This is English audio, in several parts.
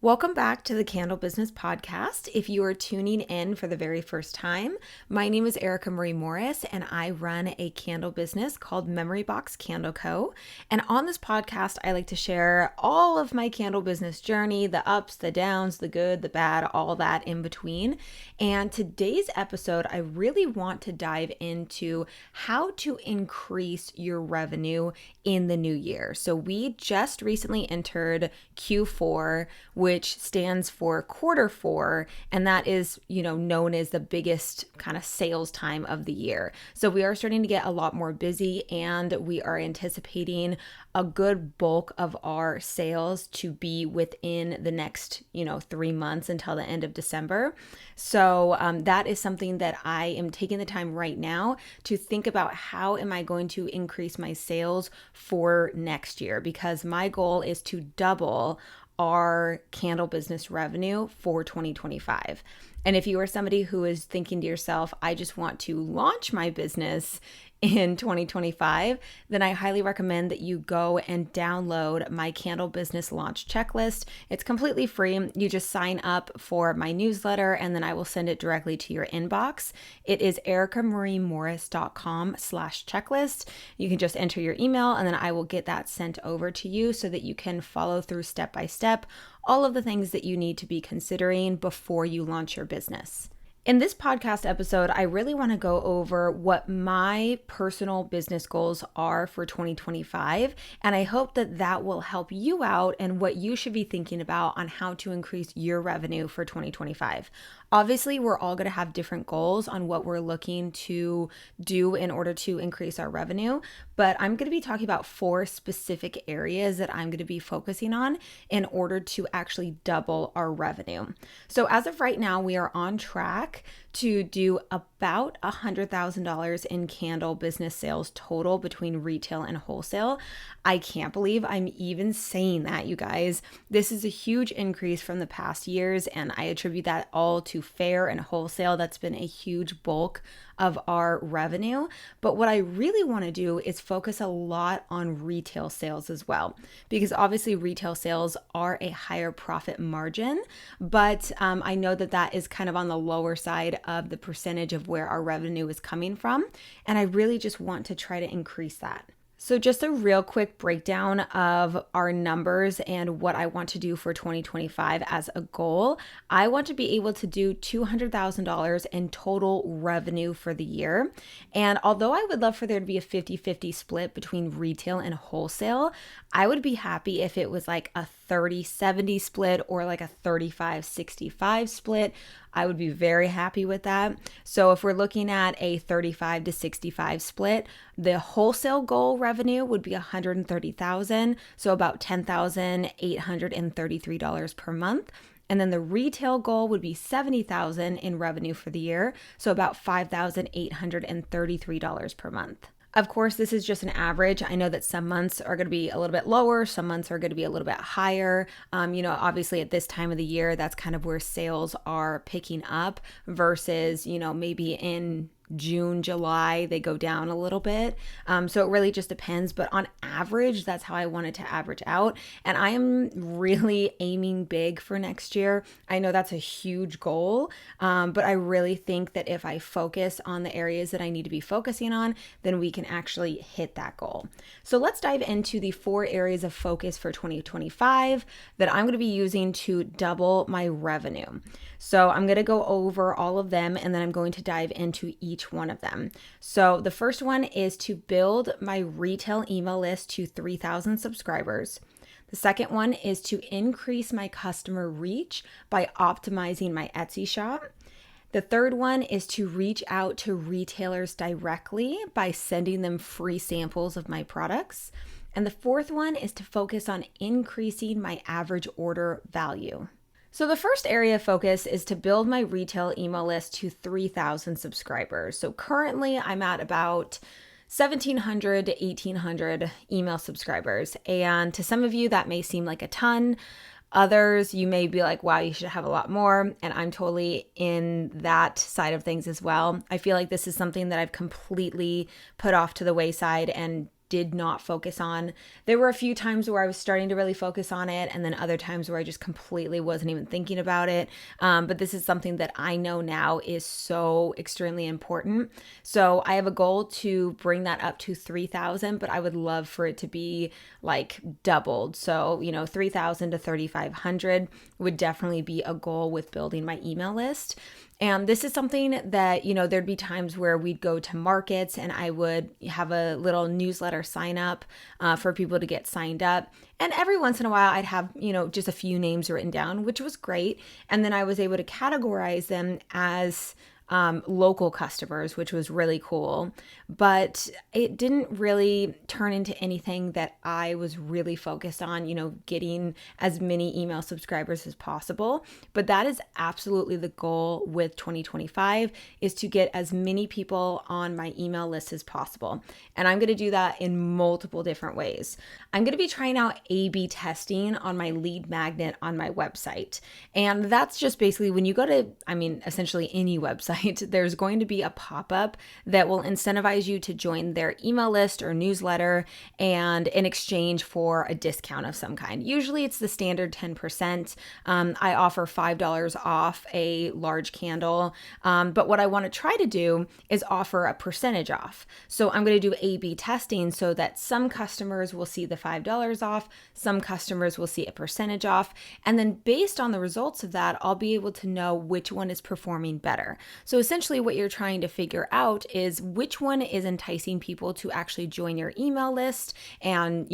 Welcome back to the Candle Business Podcast. If you are tuning in for the very first time, my name is Erica Marie Morris, and I run a candle business called Memory Box Candle Co. And on this podcast, I like to share all of my candle business journey, the ups, the downs, the good, the bad, all that in between. And today's episode, I really want to dive into how to increase your revenue in the new year. So we just recently entered Q4, which stands for quarter four, and that is, known as the biggest kind of sales time of the year. So we are starting to get a lot more busy, and we are anticipating a good bulk of our sales to be within the next, 3 months until the end of December. So that is something that I am taking the time right now to think about how am I going to increase my sales for next year, because my goal is to double our candle business revenue for 2025. And if you are somebody who is thinking to yourself, I just want to launch my business in 2025, then I highly recommend that you go and download my candle business launch checklist. It's completely free. You just sign up for my newsletter and then I will send it directly to your inbox. It is ericamariemorris.com/checklist. You can just enter your email and then I will get that sent over to you so that you can follow through step by step all of the things that you need to be considering before you launch your business. In this podcast episode, I really want to go over what my personal business goals are for 2025, and I hope that that will help you out and what you should be thinking about on how to increase your revenue for 2025. Obviously, we're all going to have different goals on what we're looking to do in order to increase our revenue, but I'm going to be talking about 4 specific areas that I'm going to be focusing on in order to actually double our revenue. So as of right now, we are on track to do about $100,000 in candle business sales total between retail and wholesale. I can't believe I'm even saying that, you guys. This is a huge increase from the past years, and I attribute that all to fair and wholesale. That's been a huge bulk of our revenue. But what I really want to do is focus a lot on retail sales as well, because obviously retail sales are a higher profit margin, but I know that that is kind of on the lower side of the percentage of where our revenue is coming from. And I really just want to try to increase that. So just a real quick breakdown of our numbers and what I want to do for 2025 as a goal. I want to be able to do $200,000 in total revenue for the year. And although I would love for there to be a 50-50 split between retail and wholesale, I would be happy if it was like a 30-70 split or like a 35-65 split. I would be very happy with that. So if we're looking at a 35-65 split, the wholesale goal revenue would be $130,000, so about $10,833 per month. And then the retail goal would be $70,000 in revenue for the year, so about $5,833 per month. Of course, this is just an average. I know that some months are going to be a little bit lower. Some months are going to be a little bit higher. Obviously at this time of the year, that's kind of where sales are picking up versus, maybe in June, July, they go down a little bit. So it really just depends. But on average, that's how I wanted to average out. And I am really aiming big for next year. I know that's a huge goal, but I really think that if I focus on the areas that I need to be focusing on, then we can actually hit that goal. So let's dive into the 4 areas of focus for 2025 that I'm going to be using to double my revenue. So I'm going to go over all of them, and then I'm going to dive into each one of them. So the first one is to build my retail email list to 3,000 subscribers. The second one is to increase my customer reach by optimizing my Etsy shop. The third one is to reach out to retailers directly by sending them free samples of my products. And the fourth one is to focus on increasing my average order value. So the first area of focus is to build my retail email list to 3,000 subscribers. So currently I'm at about 1,700 to 1,800 email subscribers. And to some of you, that may seem like a ton. Others, you may be like, wow, you should have a lot more. And I'm totally in that side of things as well. I feel like this is something that I've completely put off to the wayside and did not focus on. There were a few times where I was starting to really focus on it, and then other times where I just completely wasn't even thinking about it. But this is something that I know now is so extremely important. So I have a goal to bring that up to 3,000, but I would love for it to be like doubled. So, 3,000 to 3,500 would definitely be a goal with building my email list. And this is something that, there'd be times where we'd go to markets and I would have a little newsletter sign up for people to get signed up. And every once in a while I'd have, just a few names written down, which was great. And then I was able to categorize them as local customers, which was really cool. But it didn't really turn into anything that I was really focused on, getting as many email subscribers as possible. But that is absolutely the goal with 2025, is to get as many people on my email list as possible. And I'm going to do that in multiple different ways. I'm going to be trying out A/B testing on my lead magnet on my website. And that's just basically when you go to, essentially any website, there's going to be a pop-up that will incentivize you to join their email list or newsletter, and in exchange for a discount of some kind. Usually it's the standard 10%. I offer $5 off a large candle. But what I want to try to do is offer a percentage off. So I'm going to do A/B testing so that some customers will see the $5 off, some customers will see a percentage off. And then based on the results of that, I'll be able to know which one is performing better. So essentially what you're trying to figure out is which one is enticing people to actually join your email list and,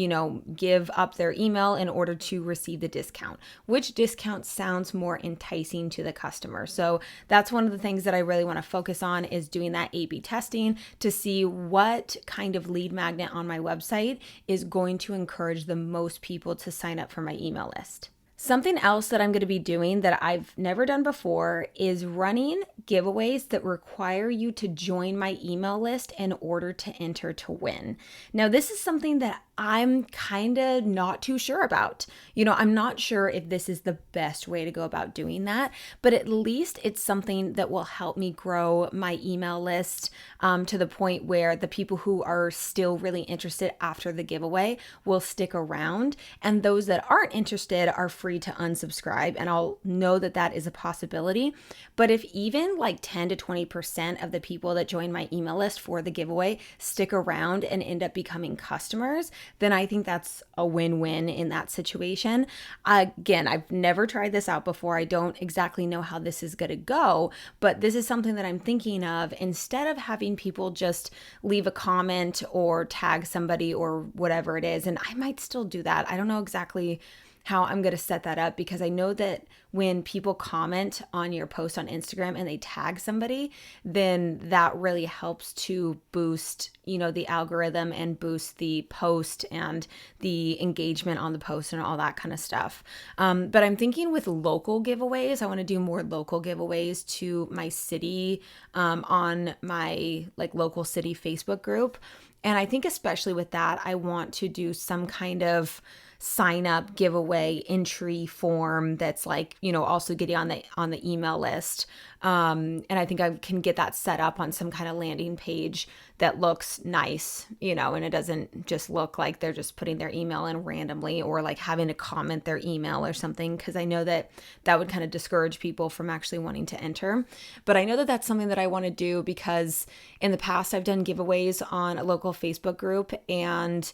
give up their email in order to receive the discount. Which discount sounds more enticing to the customer? So that's one of the things that I really want to focus on, is doing that A/B testing to see what kind of lead magnet on my website is going to encourage the most people to sign up for my email list. Something else that I'm going to be doing that I've never done before is running giveaways that require you to join my email list in order to enter to win. Now, this is something that I'm kind of not too sure about. I'm not sure if this is the best way to go about doing that, but at least it's something that will help me grow my email list to the point where the people who are still really interested after the giveaway will stick around, and those that aren't interested are free to unsubscribe, and I'll know that that is a possibility. But if even like 10 to 20% of the people that join my email list for the giveaway stick around and end up becoming customers, then I think that's a win-win in that situation. Again, I've never tried this out before. I don't exactly know how this is going to go, but this is something that I'm thinking of. Instead of having people just leave a comment or tag somebody or whatever it is, and I might still do that. I don't know exactly how I'm going to set that up, because I know that when people comment on your post on Instagram and they tag somebody, then that really helps to boost, the algorithm and boost the post and the engagement on the post and all that kind of stuff. But I'm thinking with local giveaways, I want to do more local giveaways to my city on my local city Facebook group. And I think especially with that, I want to do some kind of sign up giveaway entry form that's also getting on the email list. And I think I can get that set up on some kind of landing page that looks nice, and it doesn't just look like they're just putting their email in randomly or having to comment their email or something, because I know that would kind of discourage people from actually wanting to enter. But I know that that's something that I want to do, because in the past I've done giveaways on a local Facebook group, and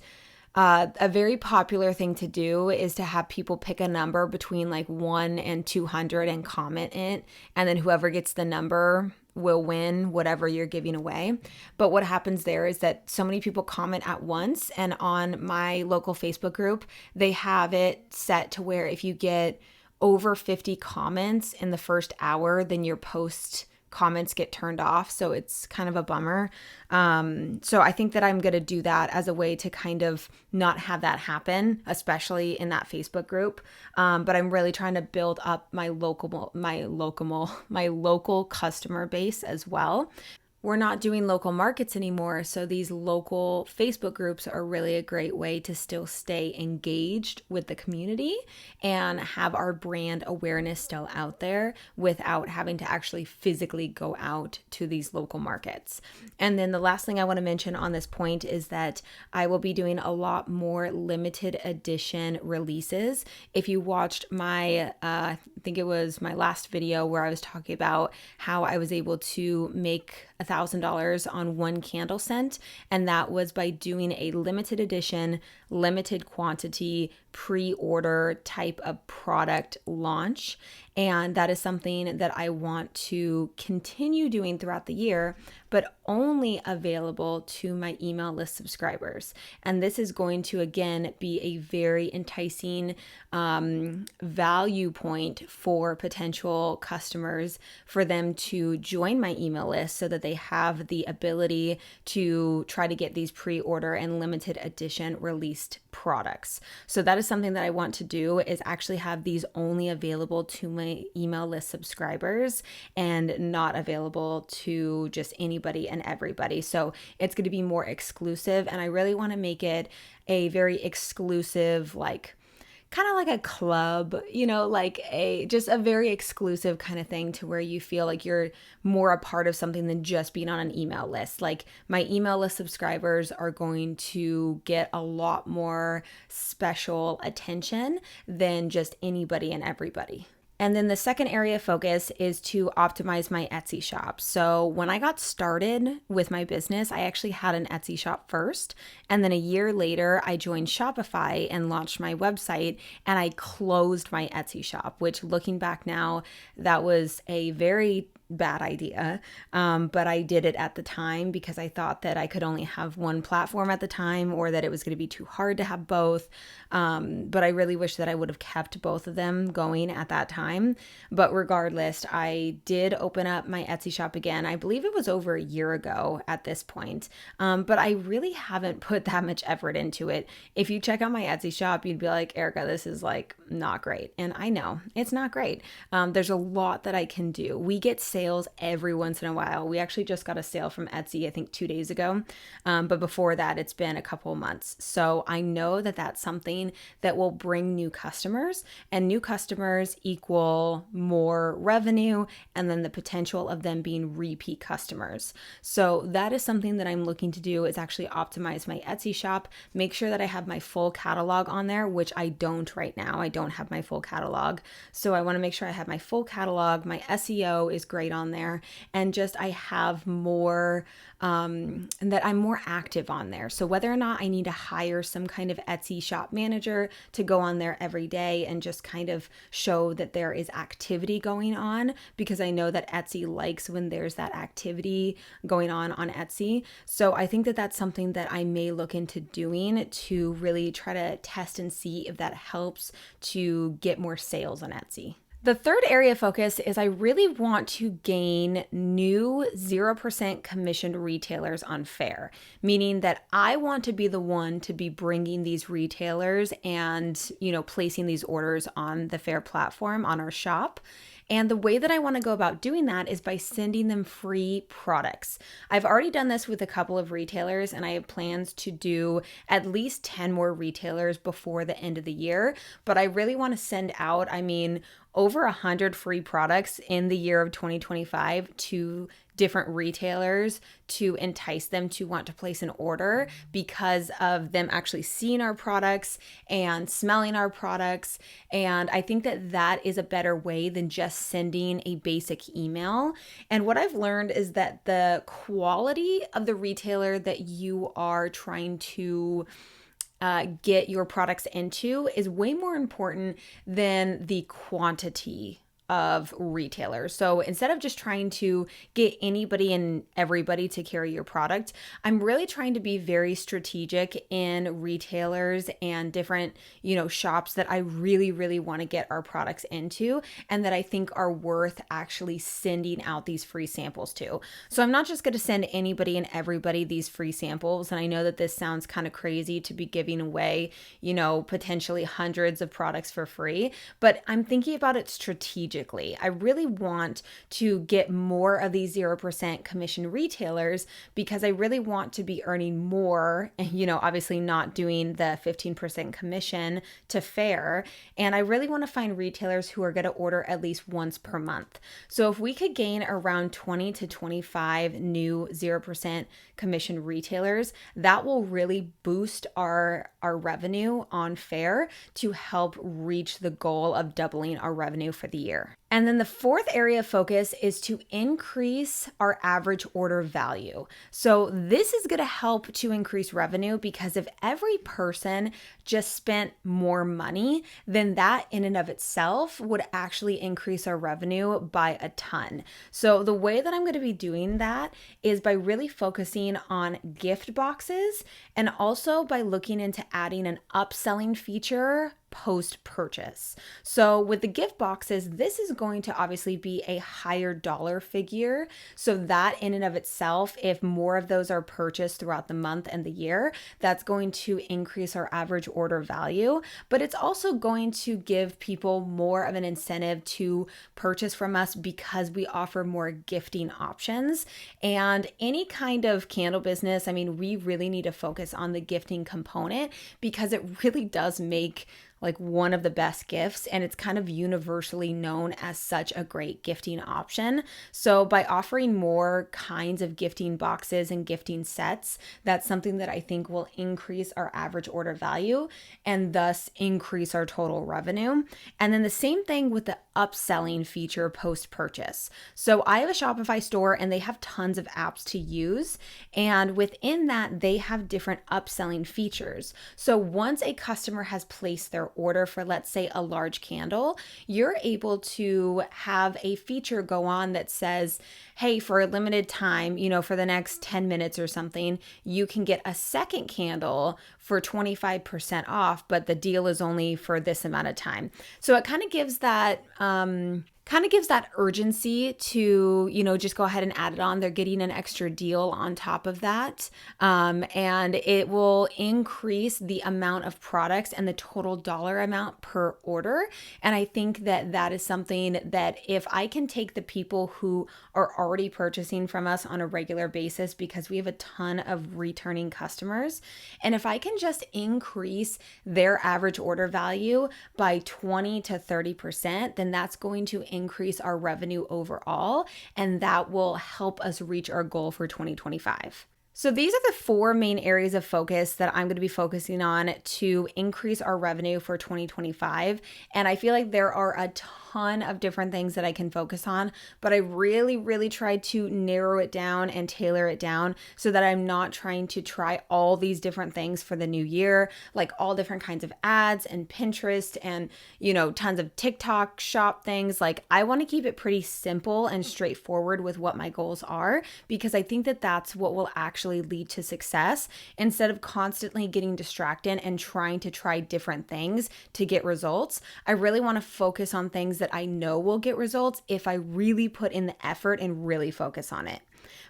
a very popular thing to do is to have people pick a number between 1 and 200 and comment it. And then whoever gets the number will win whatever you're giving away. But what happens there is that so many people comment at once. And on my local Facebook group, they have it set to where if you get over 50 comments in the first hour, then your post comments get turned off. So it's kind of a bummer. So I think that I'm going to do that as a way to kind of not have that happen, especially in that Facebook group. But I'm really trying to build up my local customer base as well. We're not doing local markets anymore, so these local Facebook groups are really a great way to still stay engaged with the community and have our brand awareness still out there without having to actually physically go out to these local markets. And then the last thing I want to mention on this point is that I will be doing a lot more limited edition releases. If you watched my, I think it was my last video where I was talking about how I was able to make $1,000 on one candle scent, and that was by doing a limited edition, limited quantity, pre-order type of product launch. And that is something that I want to continue doing throughout the year, but only available to my email list subscribers. And this is going to, again, be a very enticing value point for potential customers for them to join my email list so that they have the ability to try to get these pre-order and limited edition released products. So that is something that I want to do, is actually have these only available to my email list subscribers and not available to just anybody and everybody. So it's going to be more exclusive, and I really want to make it a very exclusive, like kind of like a club, like just a very exclusive kind of thing to where you feel like you're more a part of something than just being on an email list. Like my email list subscribers are going to get a lot more special attention than just anybody and everybody. And then the second area of focus is to optimize my Etsy shop. So when I got started with my business, I actually had an Etsy shop first. And then a year later, I joined Shopify and launched my website, and I closed my Etsy shop, which, looking back now, that was a very bad idea. But I did it at the time because I thought that I could only have one platform at the time, or that it was going to be too hard to have both. But I really wish that I would have kept both of them going at that time. But regardless, I did open up my Etsy shop again. I believe it was over a year ago at this point. But I really haven't put that much effort into it. If you check out my Etsy shop, you'd be like, Erica, this is like not great. And I know it's not great. There's a lot that I can do. We get sales every once in a while. We actually just got a sale from Etsy, I think 2 days ago. But before that, it's been a couple of months. So I know that that's something that will bring new customers, and new customers equal more revenue, and then the potential of them being repeat customers. So that is something that I'm looking to do, is actually optimize my Etsy shop, make sure that I have my full catalog on there, which I don't right now. I don't have my full catalog. So I want to make sure I have my full catalog. My SEO is great on there, and just I have more, that I'm more active on there. So whether or not I need to hire some kind of Etsy shop manager to go on there every day and just kind of show that there is activity going on, because I know that Etsy likes when there's that activity going on Etsy. So I think that that's something that I may look into doing to really try to test and see if that helps to get more sales on Etsy. The third area of focus is I really want to gain new 0% commissioned retailers on Faire, meaning that I want to be the one to be bringing these retailers and, placing these orders on the Faire platform, on our shop. And the way that I want to go about doing that is by sending them free products. I've already done this with a couple of retailers, and I have plans to do at least 10 more retailers before the end of the year. But I really want to send out, over 100 free products in the year of 2025 to different retailers to entice them to want to place an order because of them actually seeing our products and smelling our products. And I think that that is a better way than just sending a basic email. And what I've learned is that the quality of the retailer that you are trying to get your products into is way more important than the quantity of retailers. So instead of just trying to get anybody and everybody to carry your product, I'm really trying to be very strategic in retailers and different, shops that I really, really want to get our products into and that I think are worth actually sending out these free samples to. So I'm not just going to send anybody and everybody these free samples. And I know that this sounds kind of crazy to be giving away, potentially hundreds of products for free, but I'm thinking about it strategically. strategically. I really want to get more of these 0% commission retailers because I really want to be earning more, obviously not doing the 15% commission to Fair. And I really want to find retailers who are going to order at least once per month. So if we could gain around 20 to 25 new 0% commission retailers, that will really boost our revenue on Fair to help reach the goal of doubling our revenue for the year. And then the fourth area of focus is to increase our average order value. So this is going to help to increase revenue because if every person just spent more money, then that in and of itself would actually increase our revenue by a ton. So the way that I'm going to be doing that is by really focusing on gift boxes and also by looking into adding an upselling feature post-purchase. So with the gift boxes, this is going to obviously be a higher dollar figure. So that in and of itself, if more of those are purchased throughout the month and the year, that's going to increase our average order value. But it's also going to give people more of an incentive to purchase from us because we offer more gifting options. And any kind of candle business, we really need to focus on the gifting component because it really does make like one of the best gifts, and it's kind of universally known as such a great gifting option. So by offering more kinds of gifting boxes and gifting sets, that's something that I think will increase our average order value and thus increase our total revenue. And then the same thing with the upselling feature post-purchase. So I have a Shopify store and they have tons of apps to use, and within that they have different upselling features. So once a customer has placed their order for, let's say, a large candle, you're able to have a feature go on that says, hey, for a limited time, for the next 10 minutes or something, you can get a second candle for 25% off, but the deal is only for this amount of time. So it kind of gives that urgency to, just go ahead and add it on. They're getting an extra deal on top of that. And it will increase the amount of products and the total dollar amount per order. And I think that that is something that if I can take the people who are already purchasing from us on a regular basis, because we have a ton of returning customers, and if I can just increase their average order value by 20 to 30%, then that's going to increase our revenue overall, and that will help us reach our goal for 2025. So these are the four main areas of focus that I'm going to be focusing on to increase our revenue for 2025. And I feel like there are a ton of different things that I can focus on, but I really, really tried to narrow it down and tailor it down so that I'm not trying to try all these different things for the new year, like all different kinds of ads and Pinterest and, tons of TikTok shop things. Like I want to keep it pretty simple and straightforward with what my goals are, because I think that that's what will actually lead to success instead of constantly getting distracted and trying to try different things to get results. I really want to focus on things that I know will get results if I really put in the effort and really focus on it.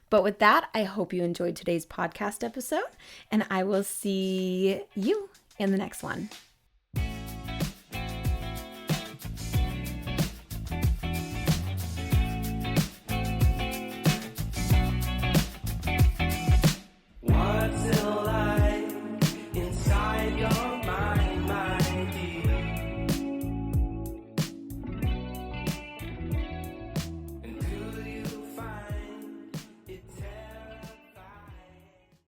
But with that, I hope you enjoyed today's podcast episode, and I will see you in the next one.